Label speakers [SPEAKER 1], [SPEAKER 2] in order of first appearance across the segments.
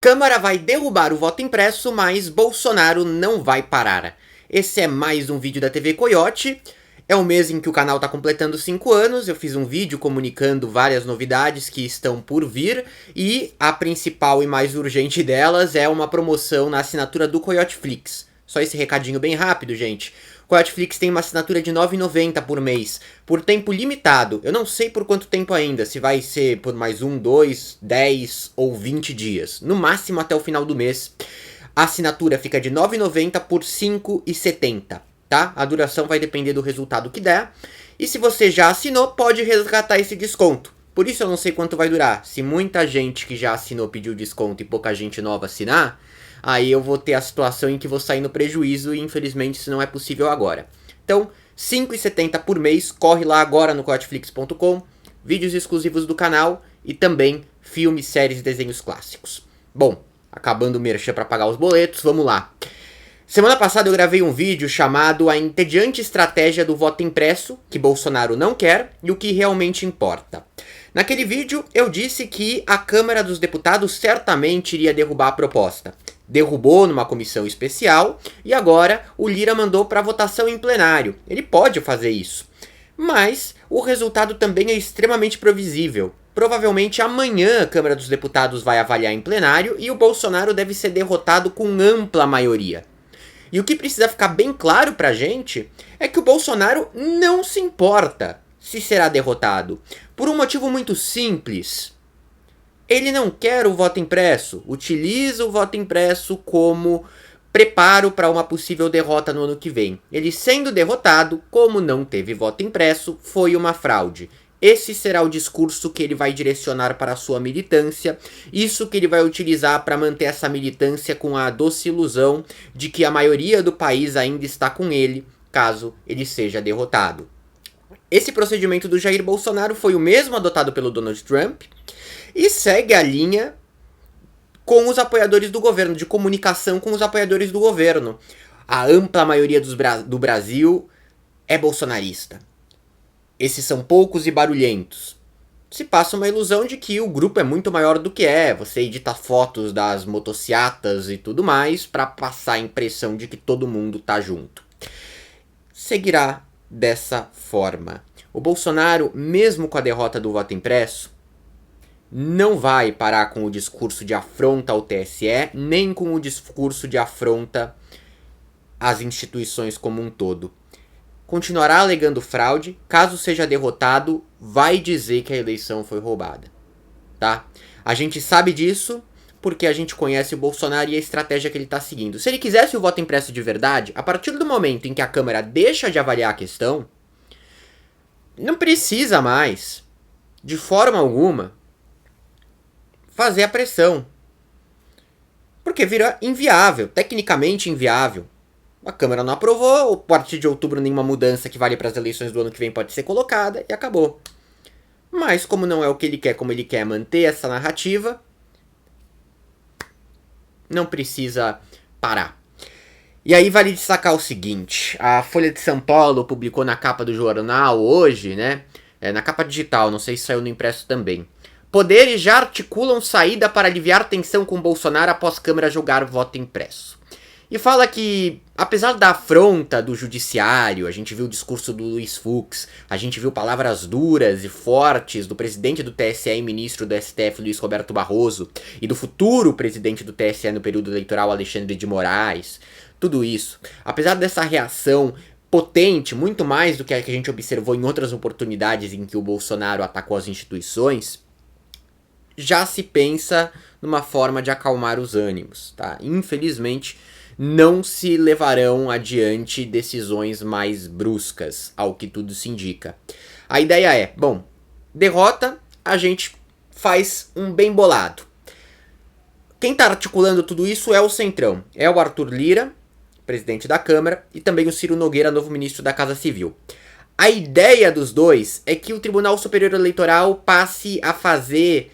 [SPEAKER 1] Câmara vai derrubar o voto impresso, mas Bolsonaro não vai parar. Esse é mais um vídeo da TV Coiote. É o mês em que o canal está completando 5 anos. Eu fiz um vídeo comunicando várias novidades que estão por vir. E a principal e mais urgente delas é uma promoção na assinatura do Coiote Flix. Só esse recadinho bem rápido, gente. O Coiote Flix tem uma assinatura de R$ 9,90 por mês, por tempo limitado. Eu não sei por quanto tempo ainda, se vai ser por mais 1, 2, 10 ou 20 dias. No máximo até o final do mês. A assinatura fica de R$ 9,90 por R$ 5,70, tá? A duração vai depender do resultado que der. E se você já assinou, pode resgatar esse desconto. Por isso eu não sei quanto vai durar. Se muita gente que já assinou pediu desconto e pouca gente nova assinar, aí eu vou ter a situação em que vou sair no prejuízo e infelizmente isso não é possível agora. Então, R$ 5,70 por mês, corre lá agora no coioteflix.com, vídeos exclusivos do canal e também filmes, séries e desenhos clássicos. Bom, acabando o merchan para pagar os boletos, vamos lá. Semana passada eu gravei um vídeo chamado A Entediante Estratégia do Voto Impresso, que Bolsonaro não quer e o que realmente importa. Naquele vídeo eu disse que a Câmara dos Deputados certamente iria derrubar a proposta. Derrubou numa comissão especial e agora o Lira mandou para votação em plenário. Ele pode fazer isso. Mas o resultado também é extremamente previsível. Provavelmente amanhã a Câmara dos Deputados vai avaliar em plenário e o Bolsonaro deve ser derrotado com ampla maioria. E o que precisa ficar bem claro pra gente é que o Bolsonaro não se importa se será derrotado. Por um motivo muito simples. Ele não quer o voto impresso, utiliza o voto impresso como preparo para uma possível derrota no ano que vem. Ele sendo derrotado, como não teve voto impresso, foi uma fraude. Esse será o discurso que ele vai direcionar para a sua militância, isso que ele vai utilizar para manter essa militância com a doce ilusão de que a maioria do país ainda está com ele, caso ele seja derrotado. Esse procedimento do Jair Bolsonaro foi o mesmo adotado pelo Donald Trump e segue a linha com os apoiadores do governo, de comunicação com os apoiadores do governo. A ampla maioria do Brasil é bolsonarista. Esses são poucos e barulhentos. Se passa uma ilusão de que o grupo é muito maior do que é. Você edita fotos das motocicletas e tudo mais para passar a impressão de que todo mundo tá junto. Seguirá dessa forma. O Bolsonaro, mesmo com a derrota do voto impresso, não vai parar com o discurso de afronta ao TSE, nem com o discurso de afronta às instituições como um todo. Continuará alegando fraude, caso seja derrotado, vai dizer que a eleição foi roubada, tá? A gente sabe disso porque a gente conhece o Bolsonaro e a estratégia que ele está seguindo. Se ele quisesse o voto impresso de verdade, a partir do momento em que a Câmara deixa de avaliar a questão, não precisa mais, de forma alguma, fazer a pressão. Porque vira inviável, tecnicamente inviável. A Câmara não aprovou, a partir de outubro nenhuma mudança que vale para as eleições do ano que vem pode ser colocada e acabou. Mas como não é o que ele quer, como ele quer manter essa narrativa, não precisa parar. E aí vale destacar o seguinte, a Folha de São Paulo publicou na capa do jornal hoje, né? Na capa digital, não sei se saiu no impresso também. Poderes já articulam saída para aliviar tensão com Bolsonaro após Câmara julgar voto impresso. E fala que, apesar da afronta do judiciário, a gente viu o discurso do Luiz Fux, a gente viu palavras duras e fortes do presidente do TSE e ministro do STF, Luiz Roberto Barroso, e do futuro presidente do TSE no período eleitoral, Alexandre de Moraes, tudo isso, apesar dessa reação potente, muito mais do que a gente observou em outras oportunidades em que o Bolsonaro atacou as instituições, já se pensa numa forma de acalmar os ânimos, tá? Infelizmente, não se levarão adiante decisões mais bruscas, ao que tudo se indica. A ideia é, bom, derrota, a gente faz um bem bolado. Quem está articulando tudo isso é o Centrão, é o Arthur Lira, presidente da Câmara, e também o Ciro Nogueira, novo ministro da Casa Civil. A ideia dos dois é que o Tribunal Superior Eleitoral passe a fazer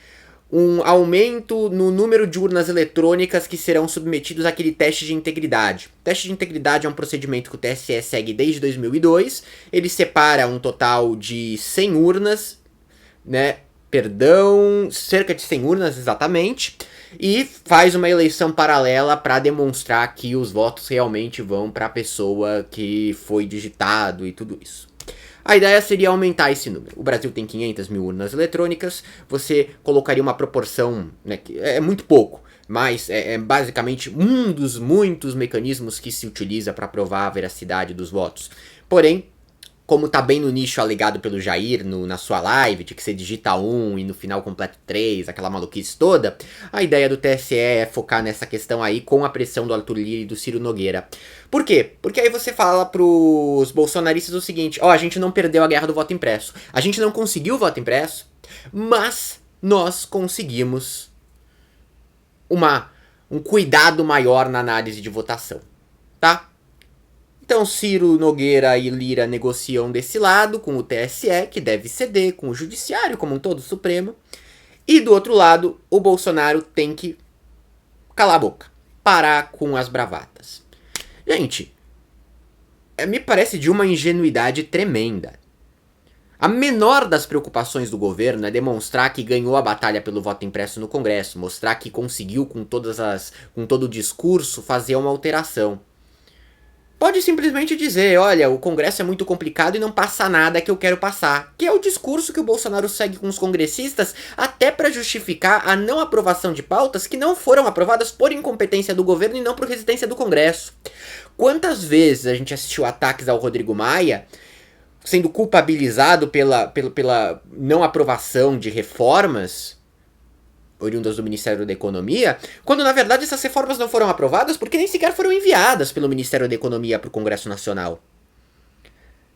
[SPEAKER 1] um aumento no número de urnas eletrônicas que serão submetidos àquele teste de integridade. O teste de integridade é um procedimento que o TSE segue desde 2002. Ele separa um total de 100 urnas, né, perdão, cerca de 100 urnas exatamente, e faz uma eleição paralela para demonstrar que os votos realmente vão para a pessoa que foi digitado e tudo isso. A ideia seria aumentar esse número. O Brasil tem 500 mil urnas eletrônicas, você colocaria uma proporção, né, que é muito pouco, mas é basicamente um dos muitos mecanismos que se utiliza para provar a veracidade dos votos. Porém, como tá bem no nicho alegado pelo Jair na sua live, de que você digita 1 e no final completa 3, aquela maluquice toda, a ideia do TSE é focar nessa questão aí com a pressão do Arthur Lira e do Ciro Nogueira. Por quê? Porque aí você fala pros bolsonaristas o seguinte, a gente não perdeu a guerra do voto impresso, a gente não conseguiu o voto impresso, mas nós conseguimos um cuidado maior na análise de votação, tá? Então Ciro Nogueira e Lira negociam desse lado com o TSE, que deve ceder, com o Judiciário como um todo, Supremo. E do outro lado, o Bolsonaro tem que calar a boca, parar com as bravatas. Gente, me parece de uma ingenuidade tremenda. A menor das preocupações do governo é demonstrar que ganhou a batalha pelo voto impresso no Congresso, mostrar que conseguiu com todo o discurso fazer uma alteração. Pode simplesmente dizer, olha, o Congresso é muito complicado e não passa nada que eu quero passar. Que é o discurso que o Bolsonaro segue com os congressistas até para justificar a não aprovação de pautas que não foram aprovadas por incompetência do governo e não por resistência do Congresso. Quantas vezes a gente assistiu ataques ao Rodrigo Maia sendo culpabilizado pela não aprovação de reformas oriundas do Ministério da Economia, quando na verdade essas reformas não foram aprovadas porque nem sequer foram enviadas pelo Ministério da Economia para o Congresso Nacional.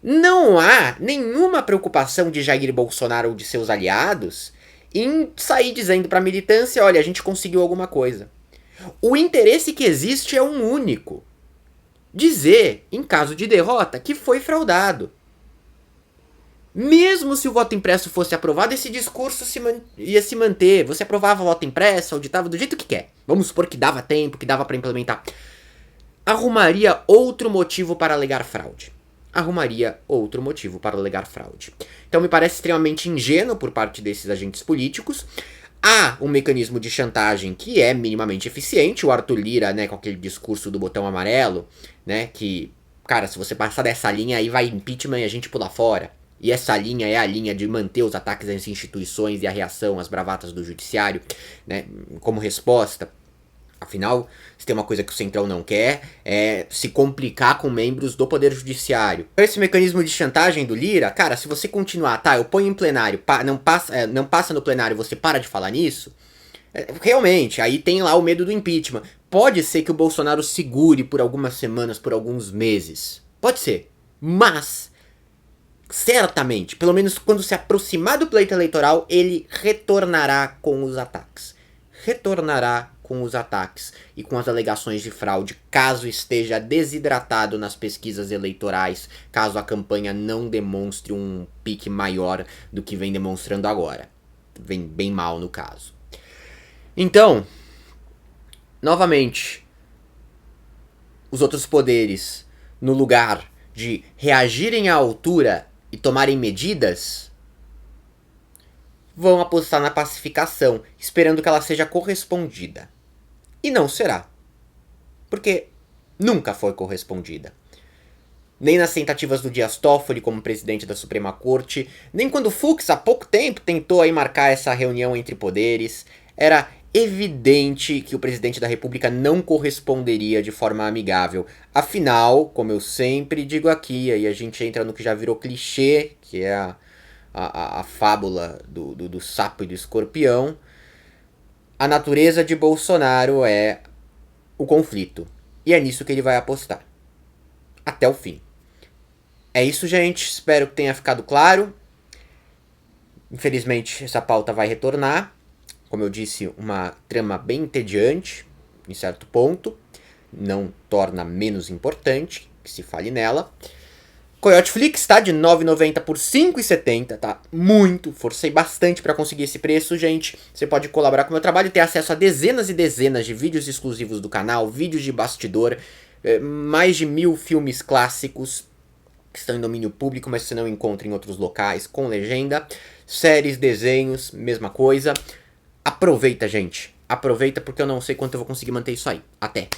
[SPEAKER 1] Não há nenhuma preocupação de Jair Bolsonaro ou de seus aliados em sair dizendo para a militância, olha, a gente conseguiu alguma coisa. O interesse que existe é um único. Dizer, em caso de derrota, que foi fraudado. Mesmo se o voto impresso fosse aprovado, esse discurso ia se manter. Você aprovava o voto impresso, auditava do jeito que quer. Vamos supor que dava tempo, que dava para implementar. Arrumaria outro motivo para alegar fraude. Então me parece extremamente ingênuo por parte desses agentes políticos. Há um mecanismo de chantagem que é minimamente eficiente. O Arthur Lira, né, com aquele discurso do botão amarelo, né, que, cara, se você passar dessa linha aí vai impeachment e a gente pula fora. E essa linha é a linha de manter os ataques às instituições e a reação às bravatas do judiciário, né, como resposta. Afinal, se tem uma coisa que o Centrão não quer, é se complicar com membros do Poder Judiciário. Esse mecanismo de chantagem do Lira, cara, se você continuar, eu ponho em plenário, não passa no plenário, você para de falar nisso, realmente, aí tem lá o medo do impeachment. Pode ser que o Bolsonaro segure por algumas semanas, por alguns meses. Pode ser. Mas certamente, pelo menos quando se aproximar do pleito eleitoral, ele retornará com os ataques. E com as alegações de fraude, caso esteja desidratado nas pesquisas eleitorais, caso a campanha não demonstre um pique maior do que vem demonstrando agora. Vem bem mal no caso. Então, novamente, os outros poderes, no lugar de reagirem à altura e tomarem medidas, vão apostar na pacificação, esperando que ela seja correspondida. E não será. Porque nunca foi correspondida. Nem nas tentativas do Dias Toffoli como presidente da Suprema Corte, nem quando Fux há pouco tempo tentou aí marcar essa reunião entre poderes. Era evidente que o presidente da República não corresponderia de forma amigável. Afinal, como eu sempre digo aqui, aí a gente entra no que já virou clichê, que é a fábula do sapo e do escorpião. A natureza de Bolsonaro é o conflito. E é nisso que ele vai apostar. Até o fim. É isso, gente. Espero que tenha ficado claro. Infelizmente, essa pauta vai retornar. Como eu disse, uma trama bem entediante, em certo ponto. Não torna menos importante que se fale nela. Coyote Flix tá de R$ 9,90 por R$ 5,70, tá? Muito, forcei bastante para conseguir esse preço, gente. Você pode colaborar com o meu trabalho e ter acesso a dezenas e dezenas de vídeos exclusivos do canal, vídeos de bastidor, mais de 1000 filmes clássicos que estão em domínio público, mas você não encontra em outros locais, com legenda. séries, desenhos, mesma coisa. Aproveita, gente. Aproveita porque eu não sei quanto eu vou conseguir manter isso aí. Até!